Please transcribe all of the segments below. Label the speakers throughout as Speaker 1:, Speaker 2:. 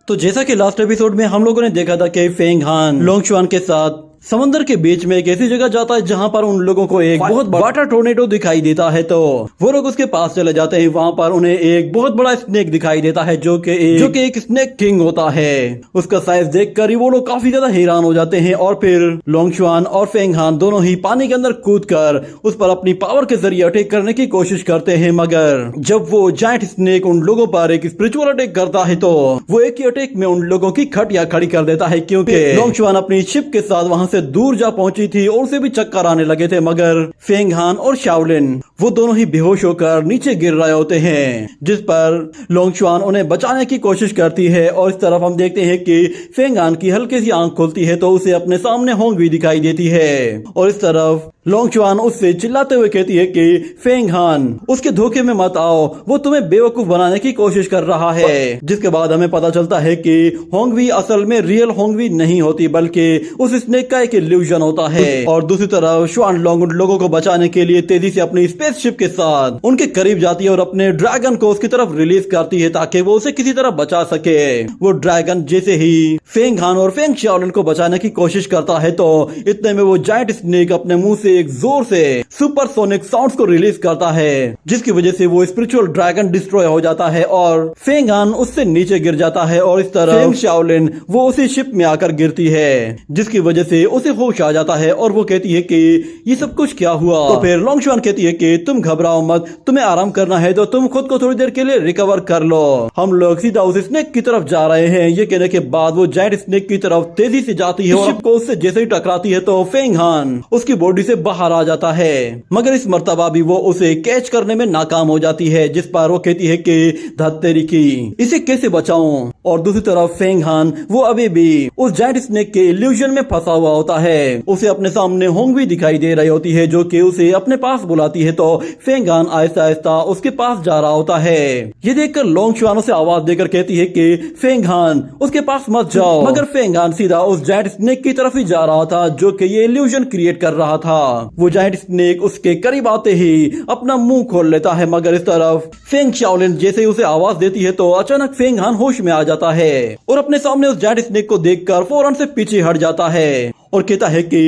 Speaker 1: तो जैसा कि लास्ट एपिसोड में हम लोगों ने देखा था कि फेंग हान लोंगशुआन के साथ समंदर के बीच में एक ऐसी जगह जाता है जहां पर उन लोगों को एक बहुत बड़ा टोर्नेडो दिखाई देता है। तो वो लोग उसके पास चले जाते हैं। वहां पर उन्हें एक बहुत बड़ा स्नेक दिखाई देता है जो कि एक स्नेक किंग होता है। उसका साइज देखकर ही वो लोग काफी ज्यादा हैरान हो जाते हैं और फिर लोंगशुआन और फेंग हान दोनों ही पानी के अंदर कूदकर उस पर अपनी पावर के जरिए अटैक करने की कोशिश करते हैं। मगर जब वो जायंट स्नेक उन लोगों पर एक स्पिरिचुअल अटैक करता है तो वो एक ही अटैक में उन लोगों की खटिया खड़ी कर देता है, क्योंकि लोंगशुआन अपनी शिप के साथ वहां से दूर जा पहुंची थी और उसे भी चक्कर आने लगे थे। मगर फेंग हान और शाओलिन वो दोनों ही बेहोश होकर नीचे गिर रहे होते हैं, जिस पर लोंगशुआन उन्हें बचाने की कोशिश करती है। और इस तरफ हम देखते हैं कि फेंग हान की हल्की सी आंख खुलती है तो उसे अपने सामने होंग भी दिखाई देती है। और इस तरफ लोंगशुआन उससे चिल्लाते हुए कहती है कि फेंग हान उसके धोखे में मत आओ, वो तुम्हें बेवकूफ बनाने की कोशिश कर रहा है। जिसके बाद हमें पता चलता है कि होंगवी असल में रियल होंगवी नहीं होती बल्कि उस स्नेक का एक इल्यूजन होता है। और दूसरी तरफ शुआन लोंग उन लोगों को बचाने के लिए तेजी से अपनी स्पेसशिप के साथ उनके करीब जाती है और अपने ड्रैगन को उसकी तरफ रिलीज करती है ताकि वो उसे किसी तरह बचा सके। वो ड्रैगन जैसे ही फेंग हान और फेंग शाओलिन को बचाने की कोशिश करता है तो इतने में वो जायंट स्नेक अपने मुंह से एक जोर से सुपरसोनिक साउंड्स को रिलीज करता है, जिसकी वजह से वो स्पिरिचुअल ड्रैगन डिस्ट्रॉय हो जाता है और फेंग हान उससे नीचे गिर जाता है। और इस तरह फेंग शाओलिन वो उसी शिप में आकर गिरती है, जिसकी वजह से उसे होश आ जाता है और वो कहती है कि ये सब कुछ क्या हुआ। तो फिर लोंगशुआन कहती है कि तुम घबराओ मत, तुम्हें आराम करना है तो तुम खुद को थोड़ी देर के लिए रिकवर कर लो, हम लोग सीधा उस स्नेक की तरफ जा रहे हैं। ये कहने के बाद वो जायंट स्नेक की तरफ तेजी से जाती है और शिप को उससे जैसे ही टकराती है तो फेंग हान उसकी बॉडी से बाहर आ जाता है। मगर इस मर्तबा भी वो उसे कैच करने में नाकाम हो जाती है, जिस पर वो कहती है कि धत्तेरी की इसे कैसे बचाऊं। और दूसरी तरफ फेंग हान वो अभी भी उस जायंट स्नेक के इल्यूजन में फंसा हुआ होता है। उसे अपने सामने होंग भी दिखाई दे रही होती है जो कि उसे अपने पास बुलाती है। तो फेंग हान आहिस्ता आहिस्ता उसके पास जा रहा होता है। ये देखकर लोंगशुआन उसे आवाज देकर कहती है कि फेंग हान उसके पास मत जाओ। मगर फेंग हान सीधा उस जायंट स्नेक की तरफ ही जा रहा था जो कि ये इल्यूजन क्रिएट कर रहा था। वो जायंट स्नेक उसके करीब आते ही अपना मुंह खोल लेता है। मगर इस तरफ फेंग शाओलिन जैसे ही उसे आवाज देती है तो अचानक फेंग हान होश में आ जाता है और अपने सामने उस जायंट स्नेक को देखकर फौरन से पीछे हट जाता है और कहता है कि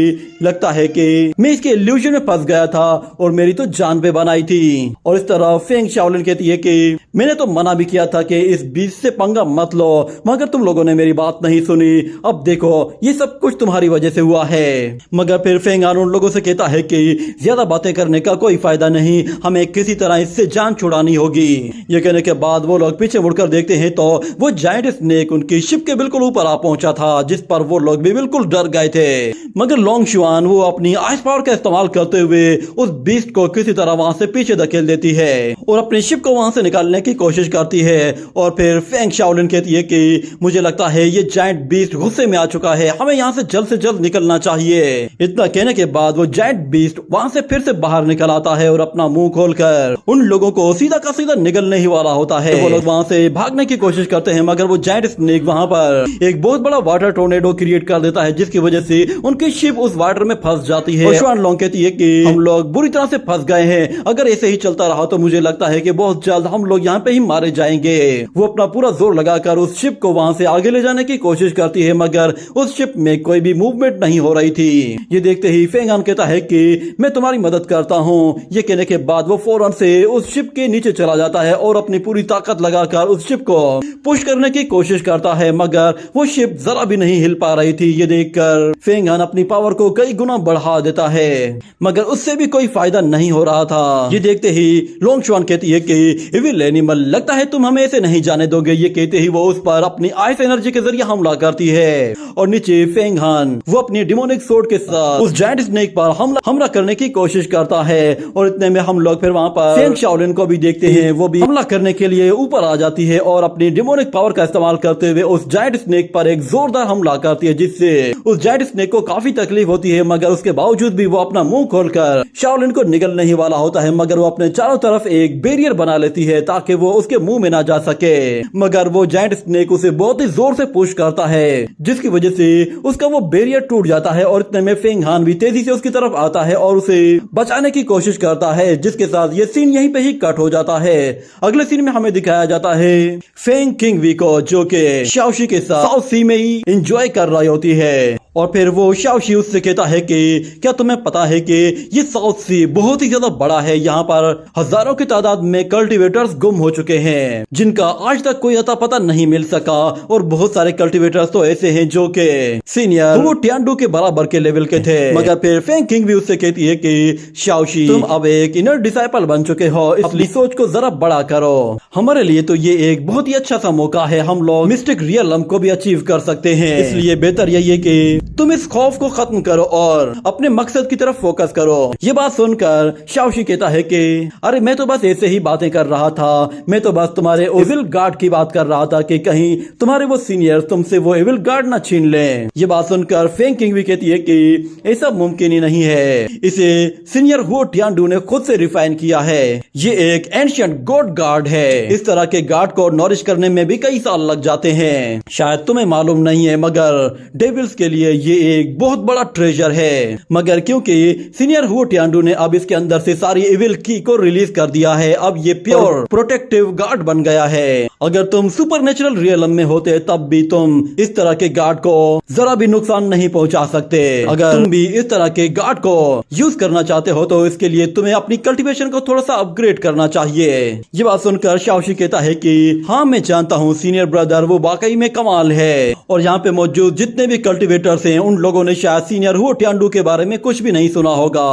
Speaker 1: लगता है कि मैं इसके इल्यूजन में फंस गया था और मेरी तो जान पे बनाई थी। और इस तरह फेंग शाओलिन कहती है कि मैंने तो मना भी किया था कि इस बीच से पंगा मत लो, मगर तुम लोगों ने मेरी बात नहीं सुनी। अब देखो ये सब कुछ तुम्हारी वजह से हुआ है। मगर फिर फेंग हान उन लोगों से कहता है कि ज्यादा बातें करने का कोई फायदा नहीं, हमें किसी तरह इससे जान छुड़ानी होगी। ये कहने के बाद वो लोग पीछे मुड़कर देखते हैं तो वो जायंट स्नेक उनकी शिप के बिल्कुल ऊपर आ पहुंचा था, जिस पर वो लोग भी बिल्कुल डर गए थे। मगर लोंगशुआन वो अपनी आइस पावर का इस्तेमाल करते हुए उस बीस्ट को किसी तरह वहां से पीछे धकेल देती है और अपनी शिप को वहां से निकालने की कोशिश करती है। और फिर फेंग शाओलिन कहती है कि मुझे लगता है ये जायंट बीस्ट गुस्से में आ चुका है, हमें यहाँ से जल्द निकलना चाहिए। इतना कहने के बाद वो जायंट बीस्ट वहां से फिर से बाहर निकल आता है और अपना मुंह खोलकर उन लोगों को सीधा का सीधा निगलने ही वाला होता है। वो लोग वहां से भागने की कोशिश करते हैं मगर वो जायंट स्नेक वहां पर एक बहुत बड़ा वाटर टोर्नेडो क्रिएट कर देता है, जिसकी वजह से उनकी शिप उस वाटर में फंस जाती है। शुआन लोंग कहती है कि हम लोग बुरी तरह से फंस गए हैं, अगर ऐसे ही चलता रहा तो मुझे लगता है कि बहुत जल्द हम लोग यहाँ पे ही मारे जाएंगे। वो अपना पूरा जोर लगाकर उस शिप को वहां से आगे ले जाने की कोशिश करती है मगर उस शिप में कोई भी मूवमेंट नहीं हो रही थी। ये देखते ही फेंग हान कहता है कि मैं तुम्हारी मदद करता हूँ। ये कहने के बाद वो फौरन से उस शिप के नीचे चला जाता है और अपनी पूरी ताकत लगाकर उस शिप को पुश करने की कोशिश करता है, मगर वो शिप जरा भी नहीं हिल पा रही थी। ये देखकर फेंग हान अपनी पावर को कई गुना बढ़ा देता है मगर उससे भी कोई फायदा नहीं हो रहा था। ये देखते ही लोंगशुआन कहती है कि इविल एनिमल, लगता है तुम हमें ऐसे नहीं जाने दोगे। ये कहते ही वो उस पर अपनी आइस एनर्जी के जरिए हमला करती है और नीचे फेंग हान वो अपनी डिमोनिक सोर्ड के साथ उस जायंट स्नेक पर हमला करने की कोशिश करता है। और इतने में हम लोग फिर वहां पर फेंग शाओलिन को भी देखते हैं, वो भी हमला करने के लिए ऊपर आ जाती है और अपनी डिमोनिक पावर का इस्तेमाल करते हुए उस जायंट स्नेक पर एक जोरदार हमला करती है, जिससे उस जायंट स्नेक स्नेक को काफी तकलीफ होती है, मगर उसके बावजूद भी वो अपना मुंह खोलकर शाओलिन को निगलने ही वाला होता है, मगर वो अपने चारों तरफ एक बैरियर बना लेती है ताकि वो उसके मुंह में ना जा सके। मगर वो जायंट स्नेक उसे बहुत ही जोर से पुश करता है, जिसकी वजह से उसका वो बैरियर टूट जाता है और इतने में फेंग हान भी तेजी से उसकी तरफ आता है और उसे बचाने की कोशिश करता है, जिसके साथ ये सीन यहीं पे ही कट हो जाता है। अगले सीन में हमें दिखाया जाता है फेंग किंगवी को, जो कि शाओशी के साथ साउथ सी में ही एंजॉय कर रही होती है। और फिर वो शाओशी उससे कहता है कि क्या तुम्हें पता है कि ये साउथ सी बहुत ही ज्यादा बड़ा है, यहाँ पर हजारों की तादाद में कल्टीवेटर्स गुम हो चुके हैं जिनका आज तक कोई अता पता नहीं मिल सका, और बहुत सारे कल्टीवेटर्स तो ऐसे हैं जो कि सीनियर वो टियांडू के बराबर के लेवल के थे। मगर फिर फेंग किंग भी उससे कहती है कि शाओशी तुम अब एक इनर डिसाइपल बन चुके हो, इसलिए सोच को जरा बड़ा करो। हमारे लिए तो ये एक बहुत ही अच्छा सा मौका है, हम लोग मिस्टिक रियलम को भी अचीव कर सकते हैं, इसलिए बेहतर यही है कि तुम इस खौफ को खत्म करो और अपने मकसद की तरफ फोकस करो। ये बात सुनकर शाओशी कहता है कि अरे मैं तो बस ऐसे ही बातें कर रहा था, मैं तो बस तुम्हारे एविल गार्ड की बात कर रहा था कि कहीं तुम्हारे वो सीनियर तुमसे वो एविल गार्ड ना छीन लें। ये बात सुनकर फेंग किंग भी कहती है कि ऐसा मुमकिन ही नहीं है, इसे सीनियर हुओ टियांडू ने खुद से रिफाइन किया है, ये एक एंशिएंट गॉड गार्ड है। इस तरह के गार्ड को नॉरिश करने में भी कई साल लग जाते हैं, शायद तुम्हें मालूम नहीं है, मगर डेविल्स के लिए ये एक बहुत बड़ा ट्रेजर है। मगर क्योंकि सीनियर हुओ टियांडू ने अब इसके अंदर से सारी इविल की को रिलीज कर दिया है, अब ये प्योर प्रोटेक्टिव गार्ड बन गया है। अगर तुम सुपरनेचुरल रियलम में होते तब भी तुम इस तरह के गार्ड को जरा भी नुकसान नहीं पहुंचा सकते। अगर तुम भी इस तरह के गार्ड को यूज करना चाहते हो तो इसके लिए तुम्हें अपनी कल्टीवेशन को थोड़ा सा अपग्रेड करना चाहिए। ये बात सुनकर शाओशी कहता है कि हाँ मैं जानता हूँ सीनियर ब्रदर वो वाकई में कमाल है, और यहाँ पे मौजूद जितने भी कल्टीवेटर्स हैं उन लोगों ने शायद सीनियर हुओ टियांडू के बारे में कुछ भी नहीं सुना होगा।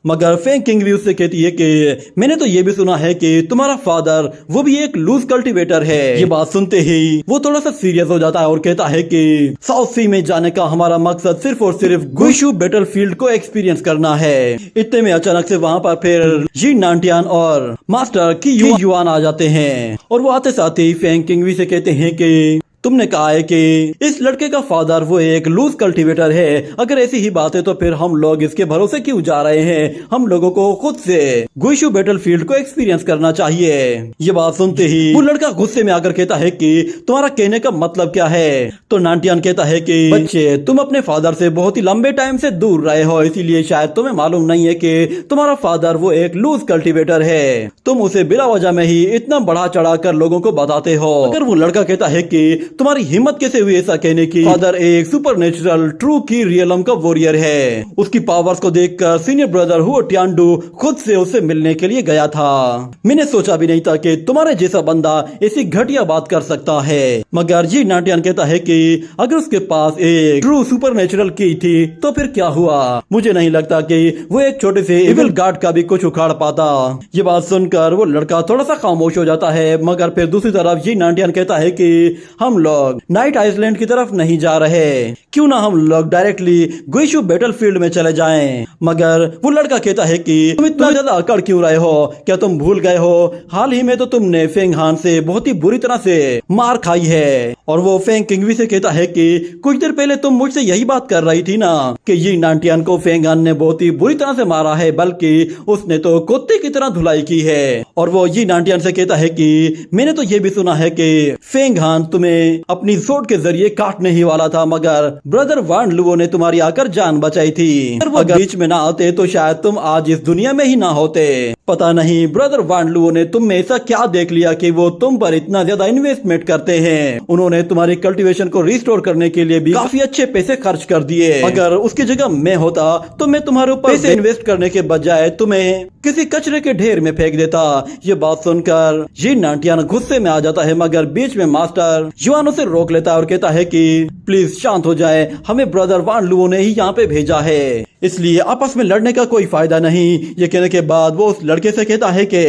Speaker 1: मगर फेंग किंग भी उससे कहती है कि मैंने तो ये भी सुना है कि तुम्हारा फादर वो भी एक लूज कल्टीवेटर है। ये बात सुनते ही वो थोड़ा सा सीरियस हो जाता है और कहता है कि साउथ सी में जाने का हमारा मकसद सिर्फ और सिर्फ गुइशू बैटलफील्ड को एक्सपीरियंस करना है। इतने में अचानक से वहाँ पर फिर जी नांटियान और मास्टर की युआन आ जाते हैं, और वो आते साथ ही फेंग किंग भी से कहते हैं कि तुमने कहा है कि इस लड़के का फादर वो एक लूज कल्टीवेटर है, अगर ऐसी ही बात है तो फिर हम लोग इसके भरोसे क्यों जा रहे हैं, हम लोगों को खुद से गुइशू बैटलफील्ड को एक्सपीरियंस करना चाहिए। ये बात सुनते ही वो लड़का गुस्से में आकर कहता है कि तुम्हारा कहने का मतलब क्या है। तो नांटियान कहता है कि बच्चे तुम अपने फादर से बहुत ही लंबे टाइम से दूर रहे हो, इसीलिए शायद तुम्हें मालूम नहीं है कि तुम्हारा फादर वो एक लूज कल्टीवेटर है, तुम उसे बिना वजह में ही इतना बढ़ा चढ़ा कर लोगों को बताते हो। अगर वो लड़का कहता है कि तुम्हारी हिम्मत कैसे हुई ऐसा कहने की, फादर एक सुपरनेचुरल ट्रू की रियलम का वॉरियर है, उसकी पावर्स को देखकर सीनियर ब्रदर हुओ टियांडू खुद से उससे मिलने के लिए गया था। मैंने सोचा भी नहीं था कि तुम्हारे जैसा बंदा ऐसी घटिया बात कर सकता है। मगर जी नांटियान कहता है कि अगर उसके पास एक ट्रू सुपरनेचुरल की थी तो फिर क्या हुआ, मुझे नहीं लगता कि वो एक छोटे से इविल गार्ड का भी कुछ उखाड़ पाता। ये बात सुनकर वो लड़का थोड़ा सा खामोश हो जाता है, मगर फिर दूसरी तरफ जी नांटियान कहता है कि हम लोग नाइट आइलैंड की तरफ नहीं जा रहे, क्यों ना हम लोग डायरेक्टली गुइशू बैटलफील्ड में चले जाएं। मगर वो लड़का कहता है कि तुम इतना ज्यादा अकड़ क्यों रहे हो, क्या तुम भूल गए हो हाल ही में तो तुमने फेंग हान से बहुत ही बुरी तरह से मार खाई है। और वो फेंग किंगवी से कहता है कि कुछ देर पहले तुम मुझसे यही बात कर रही थी ना कि ये नांटियान को फेंग हान ने बहुत ही बुरी तरह से मारा है, बल्कि उसने तो कुत्ते की तरह धुलाई की है। और वो ये नांटियान से कहता है कि मैंने तो ये भी सुना है कि फेंग हान तुम्हें अपनी सोट के जरिए काटने ही वाला था, मगर ब्रदर वान लुओ ने तुम्हारी आकर जान बचाई थी। अगर बीच में ना आते तो शायद तुम आज इस दुनिया में ही ना होते। पता नहीं ब्रदर वान लुओ ने तुम में ऐसा क्या देख लिया कि वो तुम पर इतना ज्यादा इन्वेस्टमेंट करते हैं। उन्होंने तुम्हारी कल्टीवेशन को रिस्टोर करने के लिए भी काफी अच्छे पैसे खर्च कर दिए। अगर उसकी जगह मैं होता तो मैं तुम्हारे ऊपर पैसे इन्वेस्ट करने के बजाय तुम्हें किसी कचरे के ढेर में फेंक देता। ये बात सुनकर जी नांटियान गुस्से में आ जाता है, मगर बीच में मास्टर युआन उसे रोक लेता है और कहता है कि प्लीज शांत हो जाए, हमें ब्रदर वान लुओ ने ही यहाँ पे भेजा है, इसलिए आपस में लड़ने का कोई फायदा नहीं। ये कहने के बाद वो उस लड़के से कहता है कि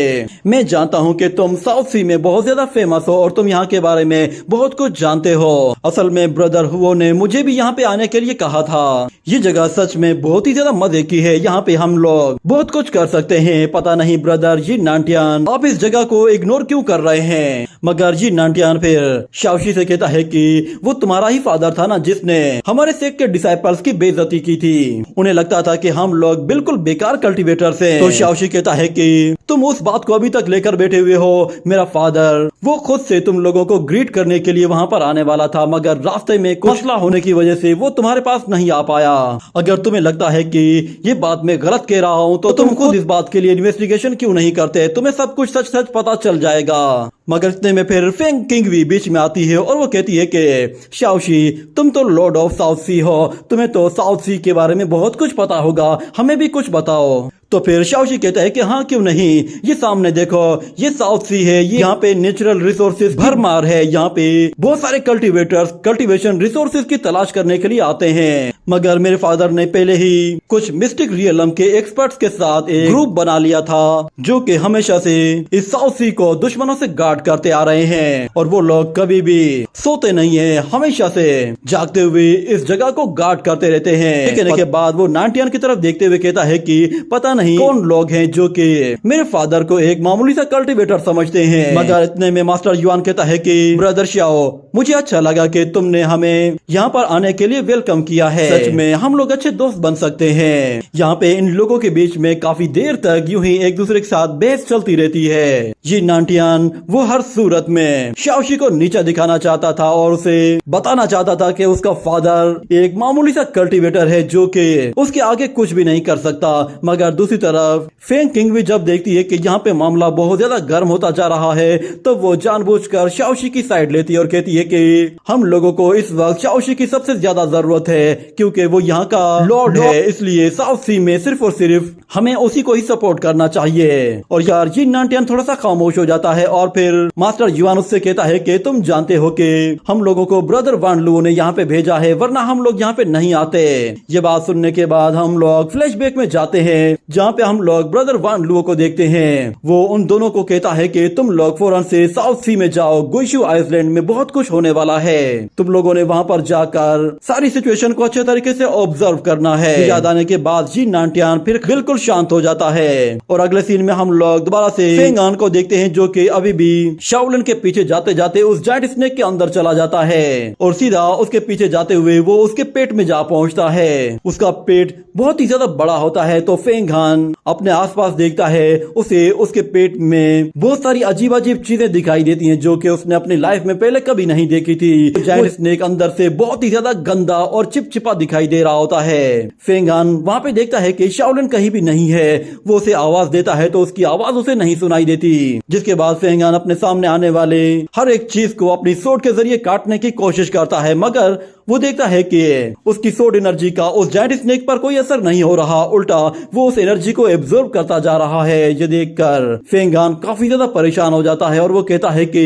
Speaker 1: मैं जानता हूँ कि तुम साउथ सी में बहुत ज्यादा फेमस हो और तुम यहाँ के बारे में बहुत कुछ जानते हो। असल में ब्रदर हुओ ने मुझे भी यहाँ पे आने के लिए कहा था। ये जगह सच में बहुत ही ज्यादा मजे की है। यहाँ पे हम लोग बहुत कुछ कर सकते हैं। पता नहीं ब्रदर जी नांटियान, आप इस जगह को इग्नोर क्यों कर रहे हैं? मगर जी नांटियान फिर शाओशी से कहता है कि वो तुम्हारा ही फादर था ना जिसने हमारे सेक्ट के डिसाइपल्स की बेइज्जती की थी। उन्हें लगता था कि हम लोग बिल्कुल बेकार कल्टीवेटर्स हैं। तो शाओशी कहता है कि तुम उस बात को अभी तक लेकर बैठे हुए हो। मेरा फादर वो खुद से तुम लोगों को ग्रीट करने के लिए वहाँ पर आने वाला था, मगर रास्ते में कुछ मसला होने की वजह से वो तुम्हारे पास नहीं आ पाया। अगर तुम्हें लगता है कि ये बात मैं गलत कह रहा हूँ तो तुम खुद इस बात के लिए इन्वेस्टिगेशन क्यों नहीं करते? तुम्हें सब कुछ सच सच पता चल जाएगा। मगर इतने में फिर फेंग किंगवी बीच में आती है और वो कहती है कि शाओशी तुम तो लॉर्ड ऑफ साउथ सी हो, तुम्हें तो साउथ सी के बारे में बहुत कुछ पता होगा, हमें भी कुछ बताओ। तो फिर शाओशी कहता है कि हाँ क्यों नहीं, ये सामने देखो, ये साउथ सी है, ये यहाँ पे नेचुरल रिसोर्सेज भरमार है। यहाँ पे बहुत सारे कल्टीवेटर्स कल्टीवेशन रिसोर्सेज की तलाश करने के लिए आते हैं। मगर मेरे फादर ने पहले ही कुछ मिस्टिक रियलम के एक्सपर्ट्स के साथ एक ग्रुप बना लिया था जो कि हमेशा से इस साउथ सी को दुश्मनों से गार्ड करते आ रहे हैं। और वो लोग कभी भी सोते नहीं है, हमेशा से जागते हुए इस जगह को गार्ड करते रहते हैं। कहने के बाद वो नांटियान की तरफ देखते हुए कहता है कि पता नहीं कौन लोग हैं जो कि मेरे फादर को एक मामूली सा कल्टीवेटर समझते हैं। मगर इतने में मास्टर युआन कहता है कि ब्रदर शाओ, मुझे अच्छा लगा कि तुमने हमें यहाँ पर आने के लिए वेलकम किया है। सच में हम लोग अच्छे दोस्त बन सकते हैं। यहाँ पे इन लोगों के बीच में काफी देर तक यूं ही एक दूसरे के साथ बहस चलती रहती है। ये नांटियान वो हर सूरत में शाओशी को नीचा दिखाना चाहता था और उसे बताना चाहता था कि उसका फादर एक मामूली सा कल्टीवेटर है जो कि उसके आगे कुछ भी नहीं कर सकता। मगर दूसरी तरफ फेंग किंगवी जब देखती है कि यहाँ पे मामला बहुत ज्यादा गर्म होता जा रहा है तो वो जानबूझकर शाओशी की साइड लेती है और कहती है कि हम लोगों को इस वक्त शाओशी की सबसे ज्यादा जरूरत है क्योंकि वो यहाँ का लॉर्ड है। इसलिए साउथ सी में सिर्फ और सिर्फ हमें उसी को ही सपोर्ट करना चाहिए। और यार जी नांटियान थोड़ा सा खामोश हो जाता है और फिर मास्टर युआन उससे कहता है कि तुम जानते हो कि हम लोगों को ब्रदर वान लुओ ने यहाँ पे भेजा है, वरना हम लोग यहाँ पे नहीं आते। ये बात सुनने के बाद हम लोग फ्लैशबैक में जाते हैं जहाँ पे हम लोग ब्रदर वान लुओ को देखते हैं। वो उन दोनों को कहता है कि तुम लोग फौरन से साउथ सी में जाओ, गुइशु आइलैंड में बहुत कुछ होने वाला है। तुम लोगों ने वहाँ पर जाकर सारी सिचुएशन को अच्छे तरीके से ऑब्जर्व करना है। याद आने के बाद जी नांटियान फिर बिल्कुल शांत हो जाता है और अगले सीन में हम लोग दोबारा से फेंग आन को देखते हैं जो कि अभी भी शाओलिन के पीछे जाते जाते उस जायंट स्नेक के अंदर चला जाता है और सीधा उसके पीछे जाते हुए वो उसके पेट में जा पहुंचता है। उसका पेट बहुत ही ज्यादा बड़ा होता है तो फेंग आन अपने आसपास देखता है, उसे उसके पेट में बहुत सारी अजीब अजीब चीजें दिखाई देती हैं जो कि उसने अपनी लाइफ में पहले कभी नहीं देखी थी। जायंट स्नेक अंदर से बहुत ही ज्यादा गंदा और चिपचिपा दिखाई दे रहा होता है। फेंग आन वहाँ पे देखता है कि शाओलिन कहीं भी नहीं है। वो उसे आवाज देता है तो उसकी आवाज उसे नहीं सुनाई देती, जिसके बाद फेंग आन अपने सामने आने वाले हर एक चीज को अपनी सोड के जरिए काटने की कोशिश करता है। मगर वो देखता है कि उसकी सोड एनर्जी का उस जायंट स्नेक पर कोई असर नहीं हो रहा, उल्टा वो उस एनर्जी को एब्जॉर्ब करता जा रहा है। ये देखकर फेंग आन काफी ज्यादा परेशान हो जाता है और वो कहता है कि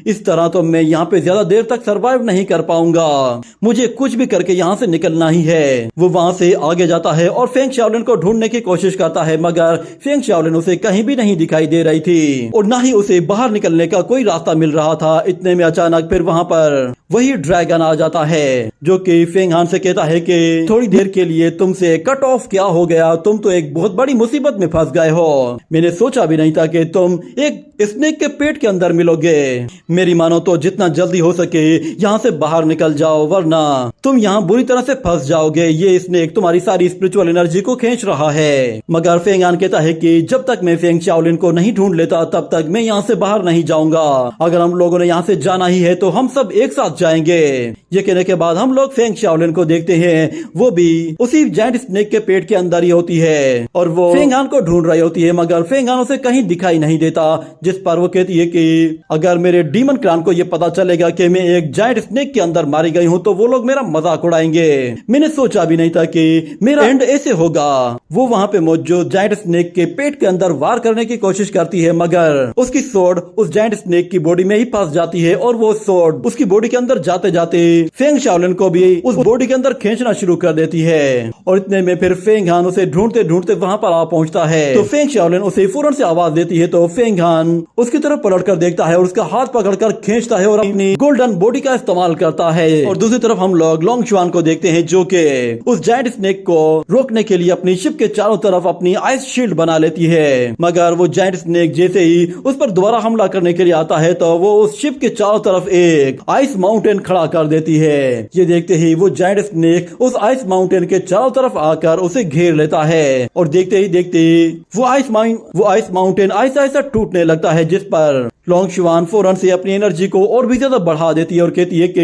Speaker 1: इस तरह तो मैं यहाँ पे ज्यादा देर तक सरवाइव नहीं कर पाऊंगा, मुझे कुछ भी करके यहाँ से निकलना ही है। वो वहाँ से आगे जाता है और फेंग शाओलिन को ढूंढने की कोशिश करता है मगर फेंग शाओलिन उसे कहीं भी नहीं दिखाई दे रही थी और न ही उसे बाहर निकलने का कोई रास्ता मिल रहा था। इतने में अचानक फिर वहाँ पर वही ड्रैगन आ जाता है जो कि फेंग आन से कहता है कि थोड़ी देर के लिए तुमसे कट ऑफ क्या हो गया, तुम तो एक बहुत बड़ी मुसीबत में फंस गए हो। मैंने सोचा भी नहीं था कि तुम एक स्नेक के पेट के अंदर मिलोगे। मेरी मानो तो जितना जल्दी हो सके यहाँ से बाहर निकल जाओ, वरना तुम यहाँ बुरी तरह से फंस जाओगे। ये स्नेक तुम्हारी सारी स्पिरिचुअल एनर्जी को खींच रहा है। मगर फेंग आन कहता है कि जब तक मैं फेंग शाओलिन को नहीं ढूंढ लेता तब तक मैं यहाँ से बाहर नहीं जाऊंगा। अगर हम लोगों ने यहाँ से जाना ही है तो हम सब एक साथ जाएंगे। ये कहने के बाद हम लोग फेंग शाओलिन को देखते हैं, वो भी उसी जायंट स्नेक के पेट के अंदर ही होती है और वो फेंग आन को ढूंढ रही होती है मगर फेंग आन उसे कहीं दिखाई नहीं देता। जिस पर वो कहती है कि अगर मेरे डीमन क्लान को ये पता चलेगा कि मैं एक जायंट स्नेक के अंदर मारी गई हूँ तो वो लोग मेरा मजाक उड़ाएंगे। मैंने सोचा भी नहीं था कि मेरा एंड ऐसे होगा। वो वहाँ पे मौजूद जायंट स्नेक के पेट के अंदर वार करने की कोशिश करती है मगर उसकी सोड उस जायंट स्नेक की बॉडी में ही फंस जाती है और वो सोड उसकी बॉडी के अंदर जाते जाते फेंग शाओलिन को भी उस बॉडी के अंदर खींचना शुरू कर देती है। और इतने में फिर फेंग हान उसे ढूंढते ढूंढते वहां पर आ पहुंचता है। तो फेंग शाओलिन उसे फौरन से आवाज देती है। तो फेंग हान उसकी तरफ पलटकर देखता है और उसका हाथ पकड़कर खींचता है और अपनी गोल्डन बॉडी का इस्तेमाल करता है। और दूसरी तरफ हम लोग लोंगशुआन को देखते हैं जो कि उस जायंट स्नेक को रोकने के लिए अपनी शिप के चारों तरफ अपनी आइस शील्ड बना लेती है। मगर वो जायंट स्नेक जैसे ही उस पर दोबारा हमला करने के लिए आता है तो वो उस शिप के चारों तरफ एक आइस माउंटेन खड़ा कर देती है। ये देखते ही वो जायंट स्नेक उस आइस माउंटेन के चारों तरफ आकर उसे घेर लेता है। और देखते ही देखते वो आइस माउंटेन ऐसा ऐसा टूटने लगता है, जिस पर लोंगशुआन फौरन से अपनी एनर्जी को और भी ज्यादा बढ़ा देती है और कहती है कि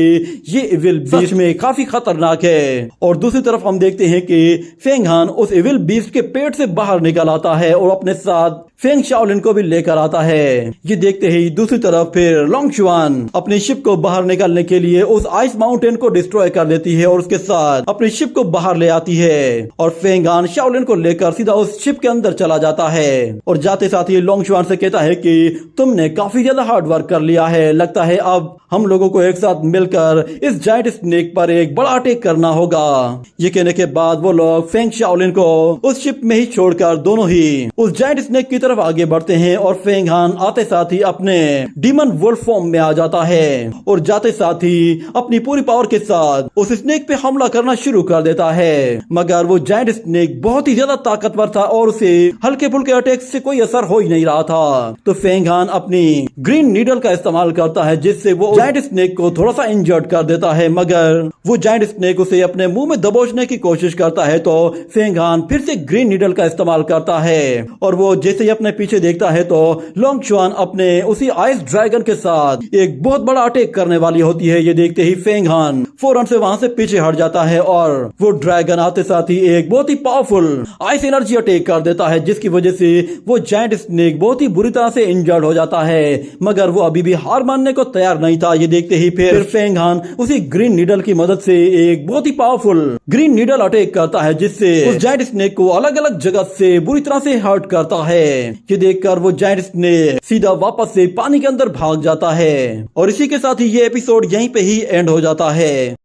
Speaker 1: ये इविल बीस्ट में काफी खतरनाक है। और दूसरी तरफ हम देखते हैं कि फेंग हान उस इविल बीस्ट के पेट से बाहर निकल आता है और अपने साथ फेंग शाओलिन को भी लेकर आता है। ये देखते ही दूसरी तरफ फिर लोंगशुआन अपनी शिप को बाहर निकालने के लिए उस आइस माउंटेन को डिस्ट्रॉय कर देती है और उसके साथ अपनी शिप को बाहर ले आती है। और फेंग हान शाओलिन को लेकर सीधा उस शिप के अंदर चला जाता है और जाते साथ ही लोंगशुआन से कहता है कि तुमने काफी ज्यादा हार्ड वर्क कर लिया है, लगता है अब हम लोगों को एक साथ मिलकर इस जायंट स्नेक पर एक बड़ा अटैक करना होगा। ये कहने के बाद वो लोग फेंग शाओलिन को उस शिप में ही छोड़कर दोनों ही उस जायंट स्नेक की तरफ आगे बढ़ते हैं। और फेंग हान आते साथ ही अपने डीमन वुल्फ फॉर्म में आ जाता है और जाते साथ ही अपनी पूरी पावर के साथ उस स्नेक पे हमला करना शुरू कर देता है। मगर वो जायंट स्नेक बहुत ही ज्यादा ताकतवर था और उसे हल्के फुल्के अटैक से कोई असर हो ही नहीं रहा था। तो फेंग हान अपनी ग्रीन नीडल का इस्तेमाल करता है जिससे वो जायंट स्नेक को थोड़ा सा इंजर्ड कर देता है। मगर वो जायंट स्नेक उसे अपने मुंह में दबोचने की कोशिश करता है तो फेंग हान फिर से ग्रीन नीडल का इस्तेमाल करता है। और वो जैसे ही अपने पीछे देखता है तो लोंगशुआन अपने उसी आइस ड्रैगन के साथ एक बहुत बड़ा अटैक करने वाली होती है। ये देखते ही फेंग हान फौरन से वहां से पीछे हट जाता है और वो ड्रैगन आते साथ ही एक बहुत ही पावरफुल आइस एनर्जी अटैक कर देता है, जिसकी वजह से वो जायंट स्नेक बहुत ही बुरी तरह से इंजर्ड हो जाता है। मगर वो अभी भी हार मानने को तैयार नहीं था। ये देखते ही फिर फेंग हान उसी ग्रीन नीडल की मदद से एक बहुत ही पावरफुल ग्रीन नीडल अटैक करता है, जिससे उस जायंट स्नेक को अलग अलग जगह से बुरी तरह से हर्ट करता है। ये देखकर वो जायंट स्नेक सीधा वापस से पानी के अंदर भाग जाता है। और इसी के साथ ही ये एपिसोड यहीं पे ही एंड हो जाता है।